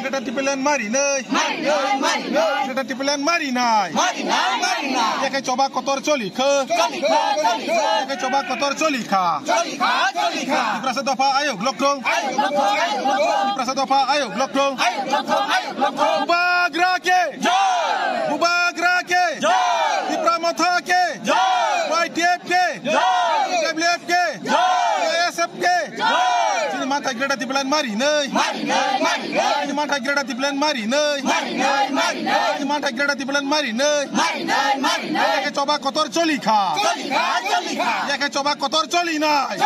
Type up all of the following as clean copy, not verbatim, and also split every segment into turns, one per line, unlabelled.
Kita tipelan mari nih. Kita tipelan mari nai. Ya kayak coba kotor coli ke. Ya kayak coba kotor coli ka. Diperasa dopa ayo blok dong. Diperasa dopa ayo blok dong. Buba gerake. Buba gerake. Dipramotha ke. YTF ke. WF ke. ASF ke. Sini mata Greta tipelan mari nih. Ini mata Greta tipelan mari nih. Ini mata Greta tipelan mari nih. Ya kayak coba kotor coli ka. Ya kayak coba kotor coli nai.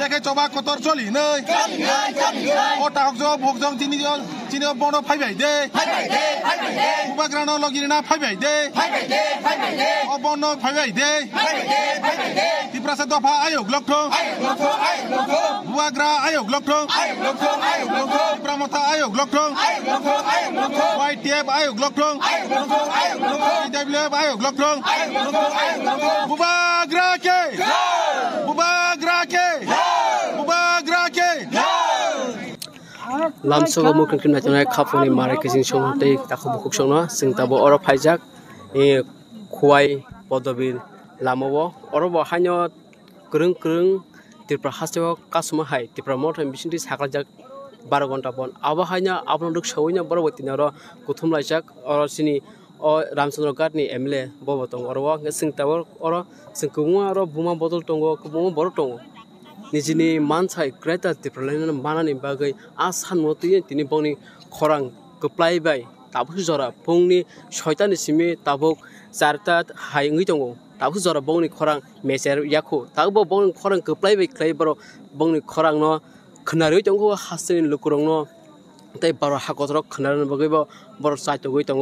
Ya kayak coba kotor coli nai. Oh tak jawab bukjong cini bono phai bai de. Buba grano logiri na phai bai de. Oh bono phai bai de. Diperasa dopa ayo blok dong. Buba gra ayo blok dong. Pramotha ayo blok dong. YTF ayo blok dong. WF ayo blok dong. Buba gerake. Buba gerake. Buba gerake.
Lamsogo mukun kena chonai khaponi mare kising song tei takhu bukuk song no sing tabo oro phaijak e khuai podobir lamobo oro bo hanyo krung tipra hasjo kasuma hai tipra motham bisinti saklajak 12 ঘন্টা পর আবা hyena আপনাদের সৌইনা পরবর্তী নর প্রথম লাইজাক অর সিনি ও রামচন্দ্র গাটনি এমএলএ ববতং অরওয়া সিং টাওয়ার অর সিং কুমা অর বুমা বদল টঙ্গ কুমা বড় টঙ্গ নিজনি মানসাই গ্রেটার টিপ্রলাইন মানানি বাগৈ আ সানমতি তিনি বনি খরাং কপ্লাই বাই তাবু জরা फुंनि 6टानि सिमि ताबुक 4टा हायङै दङ ताबु जरा बंनि खरां मेसेर याखो ताबु बंनि खरां कप्लाई बाय क्लाय बरो बंनि खरां न खनारै दङ हासिन लुकुरं न तै बार हाकजर खनारन बगैबो बर साइतगै दङ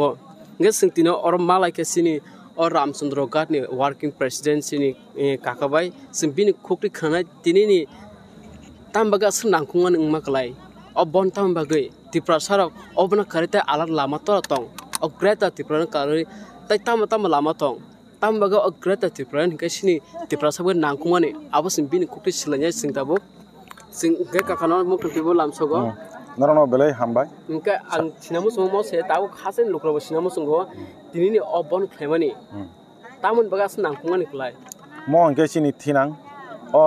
nge singtino or malaike sini or Ramchandra Gatni working president sini kakabai simbini khokri khana tinini tambaga snangkungan ngmaklai obon tambagai tiprasara obna karita alat lama to tong o greta tipran kari tai tam lama tong tambaga o greta tipran ke sini tiprasaba nangkungani abo simbini khokri silanya singtabo sing ge kakano muktibo lamsogo
Narono belai hambai.
Mungkin ang sinamu semua saya tahu khasin lukro sinamu semua ini ni obon klemani. Tamun bagas nangkungan ikulai.
Mo angke sini tinang, o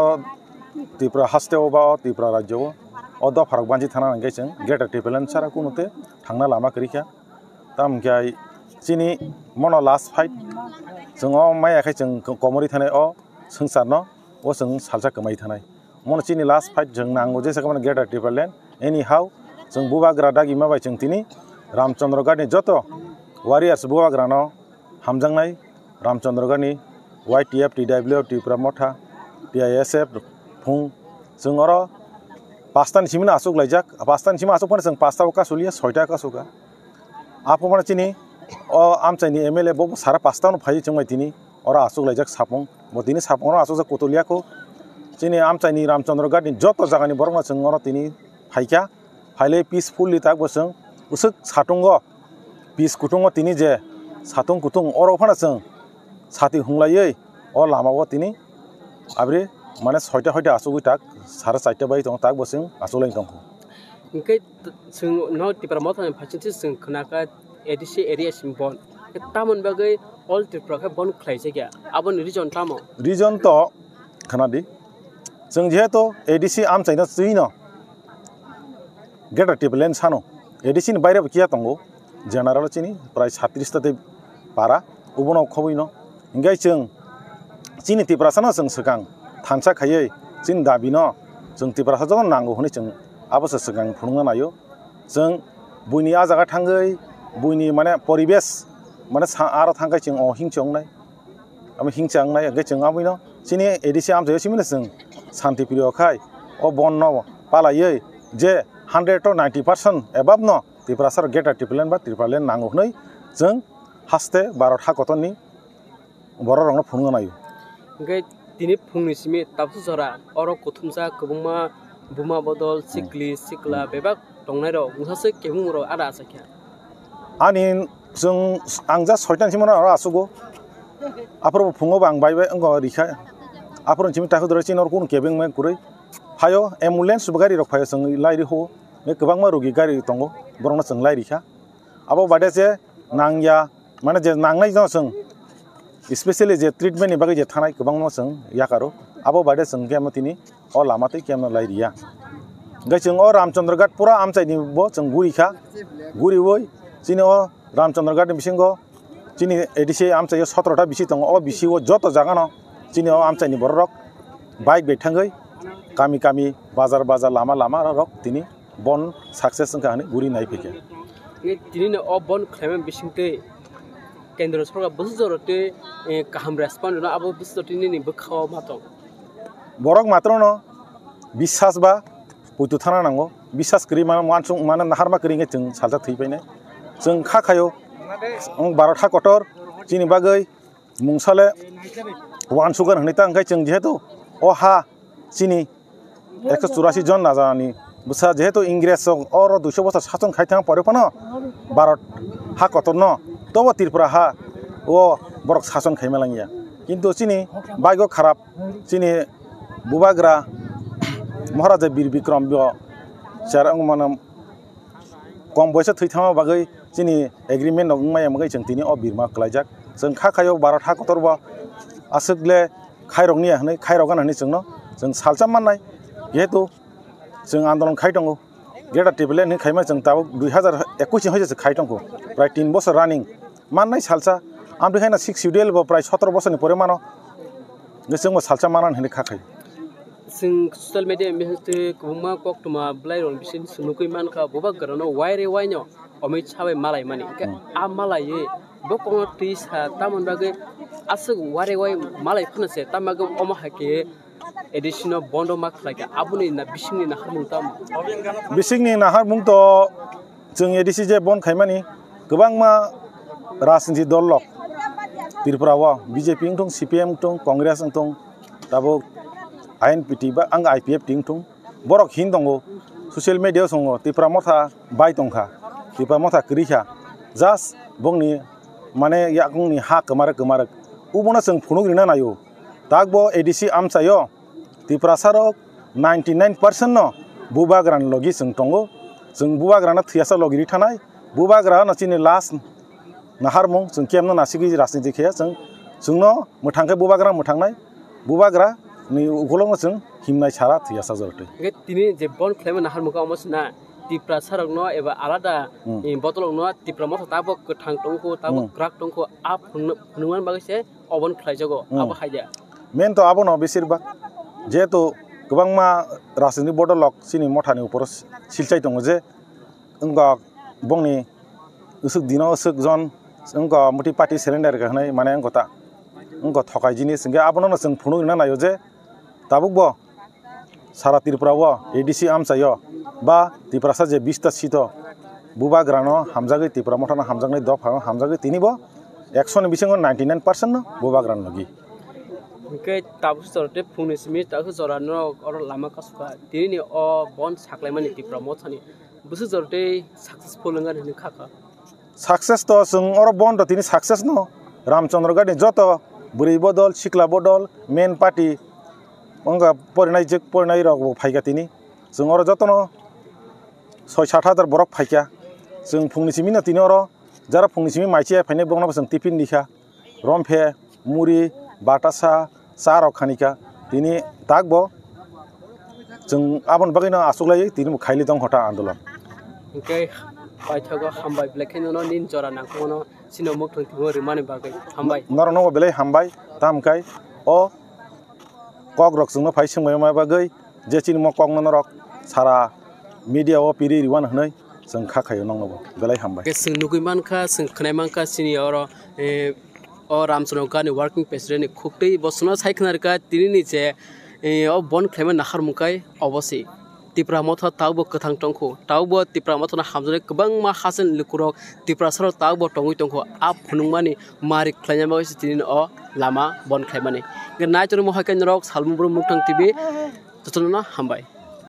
tipra haste oba o tipra rajo, o do farak banji thana angke sing, get a tipelan cara kunute, thangna lama kerja. Tam kai sini mono last fight, sing o mai akai sing komori thane o sing sarno, o sing salsa kemai thanai. Mono sini last fight sing nango jesa kaman get a tipelan. Anyhow, जों बुबाग्रा दागि माबाय जों तिनि रामचंद्र गाटनि जत वारियार्स बुबाग्रानो हामजांनाय Ramchandra गाटनि YTF TWF Tipra मथा PISF फुं जों अर पास्तानि सिमना आसुक लायजाक पास्तानि सिमा आसुक जों pasta का सलिया 6टा का सुगा आपमना तिनि अ आमचाइनि MLA बो सारा पास्तानो फाइ जों तिनि अर आसुक लायजाक सापं बो तिनि सापंनो आसुक कोतलियाखौ तिनि आमचाइनि रामचंद्र गाटनि जत जागानि बरमा जों अर तिनि फाइका फाइले peacefully tak boseng usuk satungo peace kutungo tini je satung kutung oro phana seng sati hunglaiयै o lamawo tini abri mane 6টা asugui tak sara 4টা bai tong tak boseng asulain tongko
ingkai seng no tipra mothan phachinti seng khnaka ADC area simbon tamon bagai all tipra ka bon khlaise kya abon region tamo
region to khanadi seng jeheto ADC am chaina chuino Get a tipelan sano. Edisi ni bayar bekia tonggo. General cini price 36 te para. Ubono khobino. Ingai ceng cini tiprasana ceng sekang. Thansa khayai cin dabino. Ceng tiprasa jon nanggo honi ceng apa sekang phunungan ayo. Ceng buini ajaga thangai buini mane poribes mane aro thangai ceng o hingchong nai. Ami hingchang nai ingai ceng abino. Cini edisi am jayo simina ceng santi priyo khai. O bonno palayai je 100 to 90% above no tiprasar get a tipelan ba tipelan nango hnai जों haste 12 kotoni boro rong phunga nayo
ngai tini phungni simi tapsu jora oro kothumsa kubungma buma bodol sikli sikla bebak tongnai ro musase kemung ro ara sakya
ani जों angja 6tan simona ro asugo apro phungo bang bai bai ngo rikha apro chimi takhu dore chinor kun kebeng me kurai hayo ambulance bagari rok phayo song lairi ho
बे गोबां रुगि गारि दङ बरंनो जों लायरिखा आबो बादे जे नांया माने जे नांनाय जों स्पेशली जे ट्रिटमेन्टनि बागै जे थानाय गोबां जों याकारो आबो बादे जों केमतिनि अ लामातै केम लायरिया गै जों अ रामचंद्रघाट पुरा आमचाइनि बो जों गुरिखा गुरिवै जिनि अ रामचंद्रघाट बिसिंगो जिनि एडिसि आमचाइ 17टा बिसि दङ अ बिसिओ जत जागानो जिनि अ आमचाइनि बररक बाइक बेथांगै गामि गामि बाजार बाजार लामा लामा रक तिनि बन सक्सेस का हने गुरी नाइ फेके
तिनि अ बन क्लेम बिसिंते केन्द्र सरकार बस जरते काहाम रेस्पन्ड न अब बस तिनि नि बखाव मातो
बरक मात्र न विश्वास बा पुतु थाना नांगो विश्वास करि मा मानसुं माने नाहारमा करिङे जों सालजा थैबायने जों खाखायो 12था कटर जिनि बागै मुंसाले वान सुगार हनेता अंखाय जों जेहेतु अ हा जिनि 184 जन नाजानि बुसा जेहेतु इंग्रेज और 200 बছর शासन खाइथां परेफानो भारत हा कतर न तब त्रिपुरा हा ओ बरक शासन खाइमालांगिया किन्तु चिनि बाइगो खराब चिनि बुबाग्रा महाराजा वीर विक्रम बो चारंग मानम कम बयस थैथामा बागै चिनि एग्रीमेंट माय मगै जों तिनि अ बिरमा क्लाइजाक जों खाखायो 12 हा कतर बा आसगले खायरंनि हनै खायरगान हनै जों सालचा माननाय जेहेतु जों आंदोलन खाइ दङ गेटा टेबल नि खाइमा जों ताव 2021 सिम होजो खाइ दङ प्राय 3 बছর रानिं माननाय सालचा आम बेखायनो 6 शिड्यूल बो प्राय 17 बছरनि परे मानो जों सालचा मानन हनै खाखाय
जों ससियेल मीडिया मेहते कुमा कक्टमा ब्लाइरन बिसिन सुनुकै मानखा बबा गरनो वाइरे वाइनो अमित साबै मालाय मानि आ मालाये बको टिसा तामन बागै आसग वारे वाइ मालाय फनसे तामागो अमा हाके एडिशनल बन्द मार्क लाइक आबुनि ना बिसिंनि ना हारमुंताम
बिसिंनि ना हारमुंत जों एडिसि जे बन खाइमानि गोबां मा राजनीति दल लक त्रिपुरावा बीजेपी थं सीपीएम थं कांग्रेस थं दाबो आईएनपीटी बा आं आईपीएफ टिं थं बरक हिन दंगो ससियल मीडिया संगो त्रिपुरा मथा बाय तंखा त्रिपुरा मथा करिखा जास्ट बंनि माने यागुंनि हा कमारक उबना जों फुनुग्रिना नायो दागबो एडिसि आमचायो त्रिपुरा सारक 99% न बुबाग्रान लगी जों दंगो जों बुबाग्राना थैयासा लगिरि थानाय बुबाग्रा नचिनि लास्ट नाहारमुं जों केमनो नासिगि राजनीति खेया जोंनो मोथांखे बुबाग्रा मोथांनाय बुबाग्रा नि उगलंग जों हिमनाय सारा थैयासा जरते
तिनि जे बन क्लेम नाहारमुखा अमसना त्रिपुरा सारक न एबा आलादा बतलक न त्रिपुरा मथा ताबो गोथां दंखो ताबो ग्राक दंखो आ फुनुमान बागैसे अबन ख्लाइजगो आबो हायजा
मेन तो आबो न बेसिरबा जेहेतु गोबां मा राजनीति बदलक सिनि मथानि उपर सिलचाइ दङ जे अंगा बंनि उसुक दिनो उसुक जन अंगा मुति पार्टी सिलेंडर गहनाय माने अंगता अंगा थकाय जिनिस संगे आबो न जों फुनुगिना नायो जे ताबुकबो सारा त्रिपुरावा एडिसि आमचायो बा त्रिपुरा सा जे 20टा सीट बुबाग्रानो हामजागै त्रिपुरा मथाना हामजागनै दफा हामजागै तिनिबो 100 नि बिसिङो 99% न बुबाग्रान लगी
के ताबु सरते फुंनि सिमि ताखो जरानो अर लामा कासुका तिनि अ बन साख्लायमानि त्रिपुरा मथानि बुसु जरते सक्सेसफुल नङा नि खाखा
सक्सेस तो जों अर बन त तिनि सक्सेस न रामचंद्रघाटनि जत बुरै बदल सिखला बदल मेन पार्टी अंगा परिनाय जक परिनाय रग फाइगा तिनि जों अर जतन 6-7 बरक फाइका जों फुंनि सिमि न तिनि अर जारा फुंनि सिमि माइचिया फाइने बंना जों टिफिन दिखा रमफे मुरि बाटासा सारक खानिका तिनि तागबो जों आबन बागैना आसुगलायै तिनि खाइले दं हटा आन्दोलन
के पाइथागो हामबाय ब्लेकेनो न निन जरा नाखोनो सिनो मुक्थं तिगो रिमाने बागै हामबाय
नरनो बेले हामबाय तामकाय अ कग्रक जोंनो फाइ सोंबाय मा बागै जे चिन म कगन रक सारा मीडिया अ पिरि रिवान हनै जों खाखायो नंगौ बेले हामबाय
के जों नुगै मानखा जों खनाय मानखा सिनि अर और रामचंद्रघाट वर्किंग प्रेसिडेंट खुक्तै बसना साइखनारका तिनि जे अ बन क्लेम नाखार मुखाय अबसि त्रिपुरा मथा तावबो कथां टंखो तावबो त्रिपुरा मथना हामजने गोबां मा हासन लिकुरक त्रिपुरा सर तावबो टंगै टंखो आ फुनुमानि मारि ख्लायनामा तिनि अ लामा बन क्लेमानि नायतर महाकेन रक सालमुब्रु मुक्थां टिभि जतनना हामबाय।